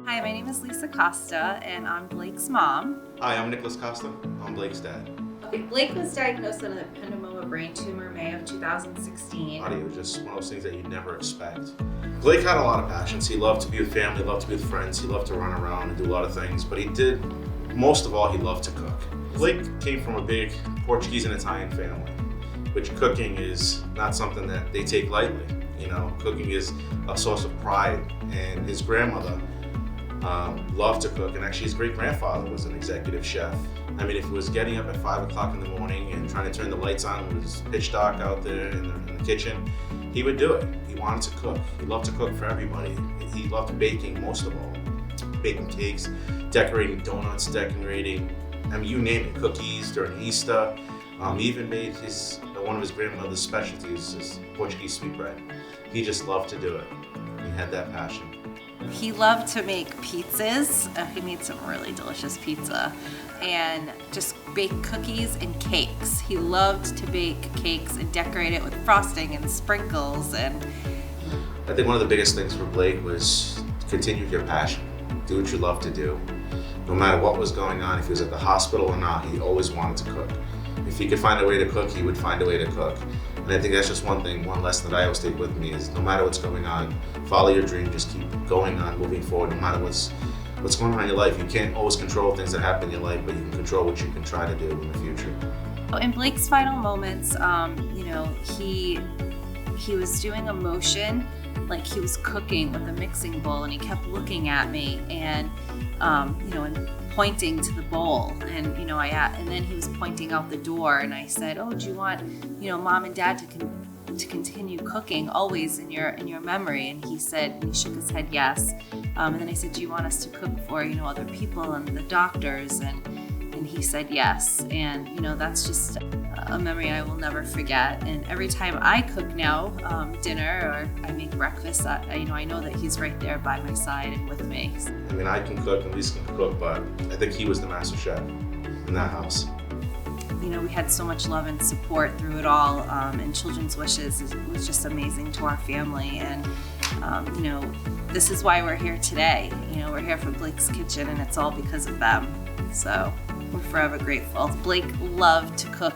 Hi, my name is Lisa Costa, and I'm Blake's mom. Hi, I'm Nicholas Costa. I'm Blake's dad. Okay, Blake was diagnosed with an ependymoma brain tumor May of 2016. It was just one of those things that you'd never expect. Blake had a lot of passions. He loved to be with family, loved to be with friends, he loved to run around and do a lot of things, but most of all, he loved to cook. Blake came from a big Portuguese and Italian family, which cooking is not something that they take lightly. You know, cooking is a source of pride, and his grandmother loved to cook, and actually his great-grandfather was an executive chef. I mean, if it was getting up at 5 o'clock in the morning and trying to turn the lights on when it was pitch dark out there in the kitchen, he would do it. He wanted to cook. He loved to cook for everybody. He loved baking most of all. Baking cakes, decorating donuts, you name it, cookies during Easter. He even made one of his grandmother's specialties, his Portuguese sweetbread. He just loved to do it. He had that passion. He loved to make pizzas. He made some really delicious pizza and just bake cookies and cakes. He loved to bake cakes and decorate it with frosting and sprinkles. And I think one of the biggest things for Blake was continue your passion. Do what you love to do. No matter what was going on, if he was at the hospital or not, he always wanted to cook. If he could find a way to cook, he would find a way to cook. And I think that's just one lesson that I always take with me is no matter what's going on, follow your dream, just keep going on, moving forward, no matter what's going on in your life. You can't always control things that happen in your life, but you can control what you can try to do in the future. in Blake's final moments, he was doing a motion like he was cooking with a mixing bowl, and he kept looking at me and and pointing to the bowl, and and then he was pointing out the door, and I said, "Oh, do you want mom and dad to continue cooking always in your memory?" And he shook his head yes. And then I said, "Do you want us to cook for other people and the doctors?" And he said yes. And that's just a memory I will never forget. And every time I cook now, dinner or I make breakfast, I know that he's right there by my side and with me. I mean, I can cook and Lisa can cook, but I think he was the master chef in that house. We had so much love and support through it all, and Children's Wishes was just amazing to our family. And this is why we're here today. We're here for Blake's Kitchen, and it's all because of them. So we're forever grateful. Blake loved to cook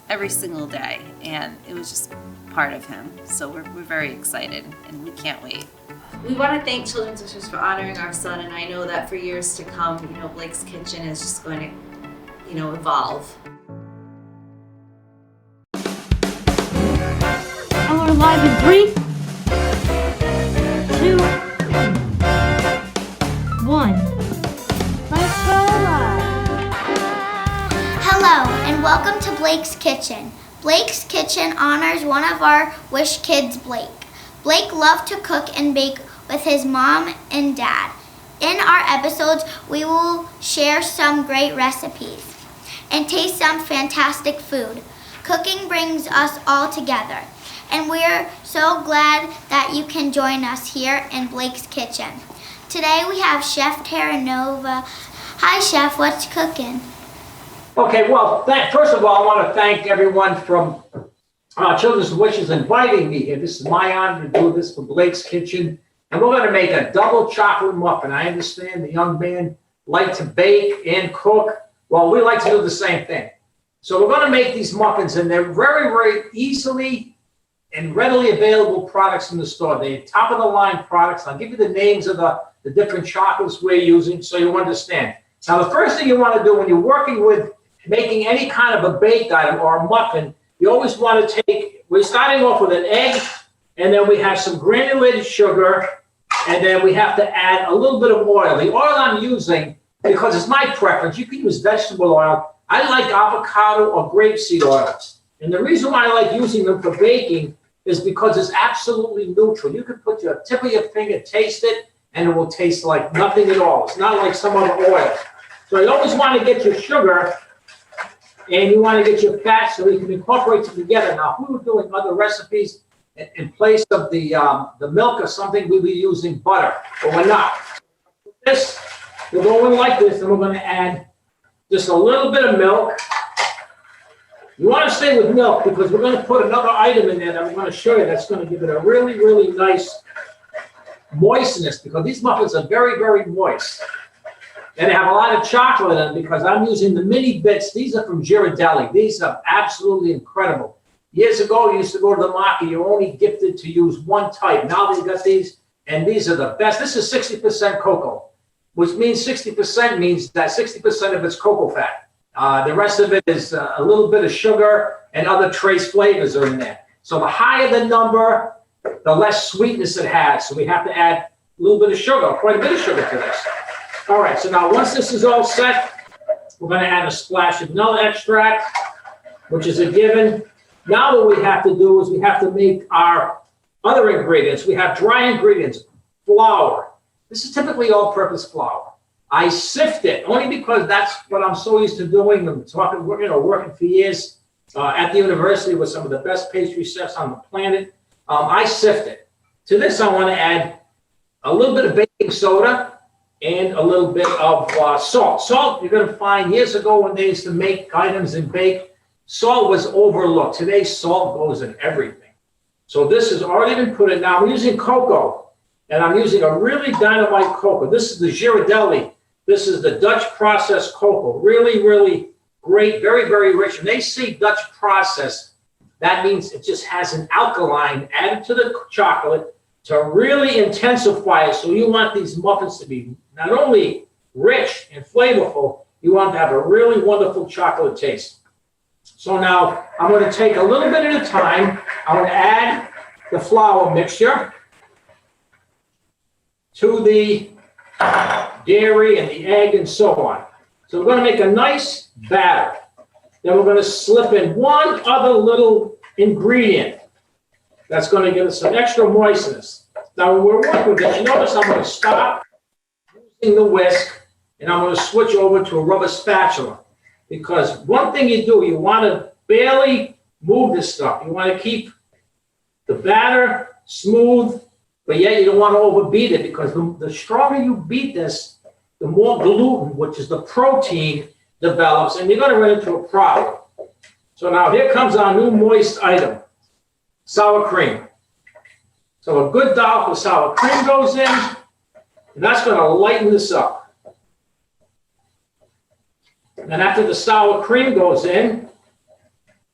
every single day, and it was just part of him. So we're very excited, and we can't wait. We want to thank Children's Wishes for honoring our son, and I know that for years to come, Blake's Kitchen is just going to evolve. And we're live in 3, 2, 1. Let's go live. Hello, and welcome to Blake's Kitchen. Blake's Kitchen honors one of our Wish kids, Blake. Blake loved to cook and bake with his mom and dad. In our episodes, we will share some great recipes and taste some fantastic food. Cooking brings us all together, and we're so glad that you can join us here in Blake's Kitchen. Today we have Chef Terranova. Hi, Chef, what's cooking? Okay, well, first of all, I want to thank everyone from Children's Wishes inviting me here. This is my honor to do this for Blake's Kitchen, and we're going to make a double chocolate muffin. I understand the young man likes to bake and cook. Well, we like to do the same thing. So we're going to make these muffins, and they're very, very easily and readily available products in the store. They're top-of-the-line products. I'll give you the names of the different chocolates we're using so you understand. Now, the first thing you want to do when you're working with making any kind of a baked item or a muffin, you always want to we're starting off with an egg, and then we have some granulated sugar, and then we have to add a little bit of oil. The oil I'm using, because it's my preference, you can use vegetable oil. I like avocado or grapeseed oils. And the reason why I like using them for baking is because it's absolutely neutral. You can put your tip of your finger, taste it, and it will taste like nothing at all. It's not like some other oil. So you always want to get your sugar and you want to get your fat so you can incorporate them together. Now, if we were doing other recipes in place of the milk or something, we'd be using butter, but we're not. This, we're going like this, and we're going to add just a little bit of milk. You want to stay with milk because we're going to put another item in there that I'm going to show you that's going to give it a really, really nice moistness because these muffins are very, very moist. And they have a lot of chocolate in them because I'm using the mini bits. These are from Ghirardelli. These are absolutely incredible. Years ago, you used to go to the market, you're only gifted to use one type. Now they've got these, and these are the best. This is 60% cocoa, which means 60% means that 60% of it's cocoa fat. The rest of it is a little bit of sugar and other trace flavors are in there. So the higher the number, the less sweetness it has. So we have to add a little bit of sugar, quite a bit of sugar to this. All right, so now once this is all set, we're going to add a splash of vanilla extract, which is a given. Now what we have to do is we have to make our other ingredients. We have dry ingredients, flour. This is typically all-purpose flour. I sift it only because that's what I'm so used to doing. I'm talking, working for years at the university with some of the best pastry chefs on the planet. I sift it. To this, I want to add a little bit of baking soda and a little bit of salt. Salt, you're going to find years ago when they used to make items and bake, salt was overlooked. Today, salt goes in everything. So this has already been put in. Now I'm using cocoa, and I'm using a really dynamite cocoa. This is the Ghirardelli. This is the Dutch processed cocoa. Really, really great, very, very rich. And they say Dutch processed. That means it just has an alkaline added to the chocolate to really intensify it. So you want these muffins to be not only rich and flavorful, you want to have a really wonderful chocolate taste. So now I'm going to take a little bit at a time. I'm going to add the flour mixture to the dairy and the egg and so on. So we're going to make a nice batter. Then we're going to slip in one other little ingredient that's going to give us some extra moistness. Now when we're working with this, you notice I'm going to stop using the whisk and I'm going to switch over to a rubber spatula. Because one thing you do, you want to barely move this stuff. You want to keep the batter smooth, but yet you don't want to overbeat it because the stronger you beat this, the more gluten, which is the protein, develops, and you're going to run into a problem. So now here comes our new moist item, sour cream. So a good dollop of sour cream goes in, and that's going to lighten this up. And after the sour cream goes in,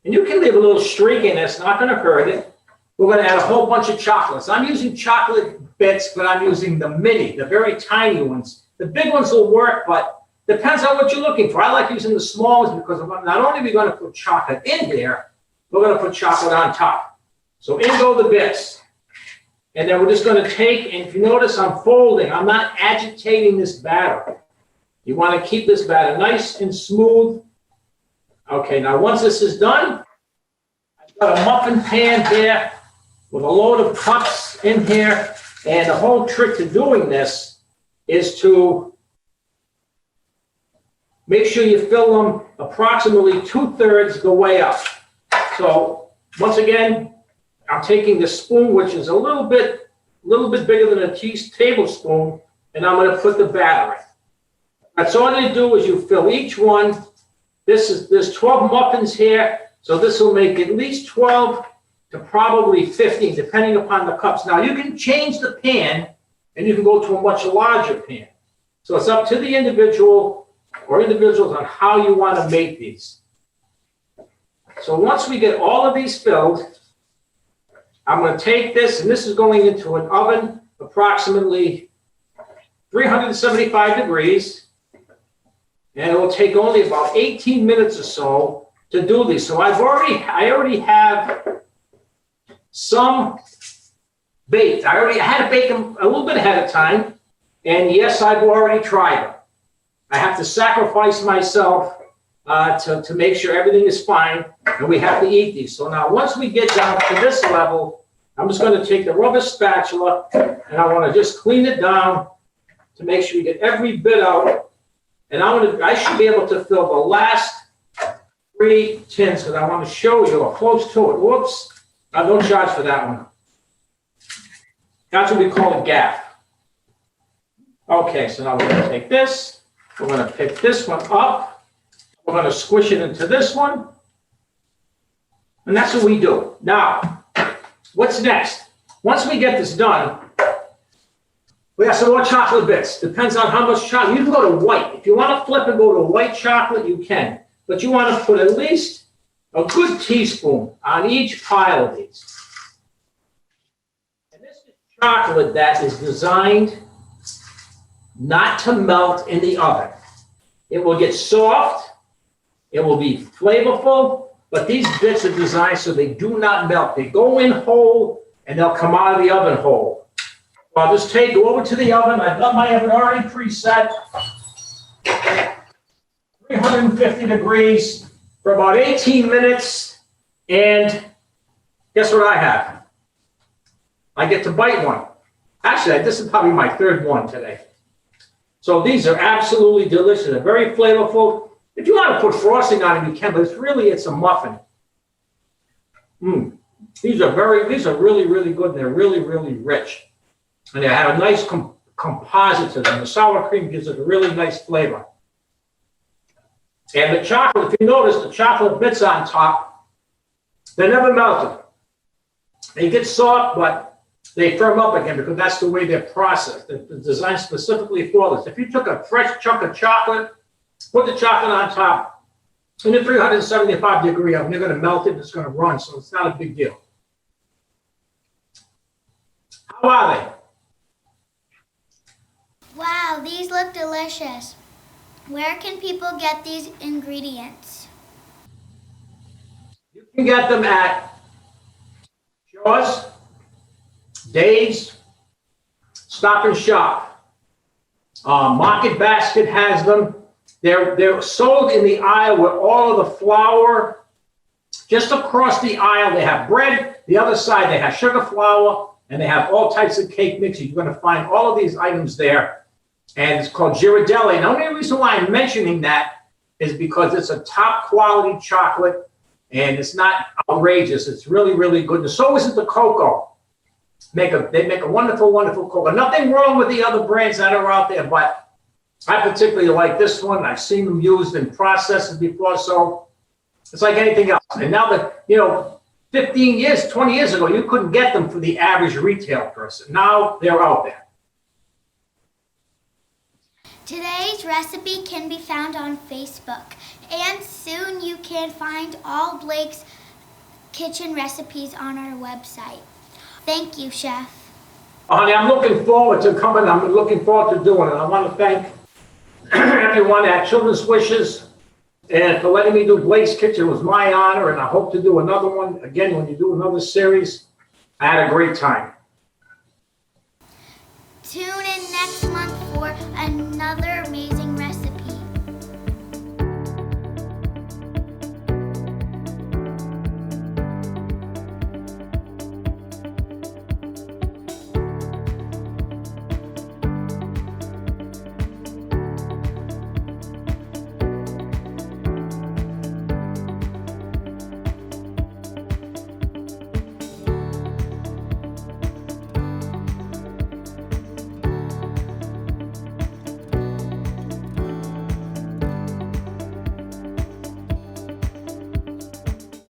and you can leave a little streak in this, not going to hurt it, we're going to add a whole bunch of chocolates. I'm using chocolate bits, but I'm using the mini, the very tiny ones. The big ones will work, but depends on what you're looking for. I like using the small ones because not only are we going to put chocolate in there, we're going to put chocolate on top. So in go the bits. And then we're just going to take, and if you notice, I'm folding. I'm not agitating this batter. You want to keep this batter nice and smooth. Okay, now once this is done, I've got a muffin pan here with a load of cups in here. And the whole trick to doing this is to make sure you fill them approximately 2/3 the way up. So once again, I'm taking the spoon, which is a little bit bigger than a tablespoon, and I'm going to put the batter in. That's all you do is you fill each one. There's 12 muffins here, so this will make at least 12 to probably 15, depending upon the cups. Now you can change the pan, and you can go to a much larger pan. So it's up to the individual or individuals on how you want to make these. So once we get all of these filled, I'm going to take this, and this is going into an oven approximately 375 degrees. And it will take only about 18 minutes or so to do these. So I already have some baked. I had to bake them a little bit ahead of time. And yes, I've already tried them. I have to sacrifice myself to make sure everything is fine, and we have to eat these. So now once we get down to this level, I'm just going to take the rubber spatula, and I want to just clean it down to make sure you get every bit out. And I should be able to fill the last 3 tins because I want to show you or close to it. Whoops, I don't charge for that one. That's what we call a gap. Okay, so now we're going to take this. We're going to pick this one up. We're going to squish it into this one. And that's what we do. Now, what's next? Once we get this done, We have some more chocolate bits. Depends on how much chocolate. You can go to white. If you want to flip and go to white chocolate, you can. But you want to put at least a good teaspoon on each pile of these. And this is chocolate that is designed not to melt in the oven. It will get soft. It will be flavorful. But these bits are designed so they do not melt. They go in whole and they'll come out of the oven whole. I'll just go over to the oven. I've got my oven already preset. 350 degrees for about 18 minutes. And guess what I have? I get to bite one. Actually, this is probably my third one today. So these are absolutely delicious. They're very flavorful. If you want to put frosting on them, you can, but it's a muffin. These are really, really good. They're really, really rich. And they have a nice composite to them. The sour cream gives it a really nice flavor. And the chocolate, if you notice, the chocolate bits on top, they're never melted. They get soft, but they firm up again because that's the way they're processed. They're designed specifically for this. If you took a fresh chunk of chocolate, put the chocolate on top, in a 375-degree oven, you're going to melt it and it's going to run, so it's not a big deal. How are they? Wow, these look delicious. Where can people get these ingredients? You can get them at Shaw's, Dave's, Stop and Shop. Market Basket has them. They're sold in the aisle with all of the flour. Just across the aisle, they have bread. The other side, they have sugar flour, and they have all types of cake mixes. You're going to find all of these items there. And it's called Ghirardelli. And the only reason why I'm mentioning that is because it's a top quality chocolate and it's not outrageous. It's really, really good. And so is it the cocoa. They make a wonderful, wonderful cocoa. Nothing wrong with the other brands that are out there, but I particularly like this one. I've seen them used in processes before, so it's like anything else. And now that, 15 years, 20 years ago, you couldn't get them for the average retail person. Now they're out there. Today's recipe can be found on Facebook, and soon you can find all Blake's kitchen recipes on our website. Thank you, Chef. Honey, I'm looking forward to coming. I'm looking forward to doing it. I want to thank everyone at Children's Wishes and for letting me do Blake's Kitchen. It was my honor, and I hope to do another one again when you do another series. I had a great time. Tune in next month for another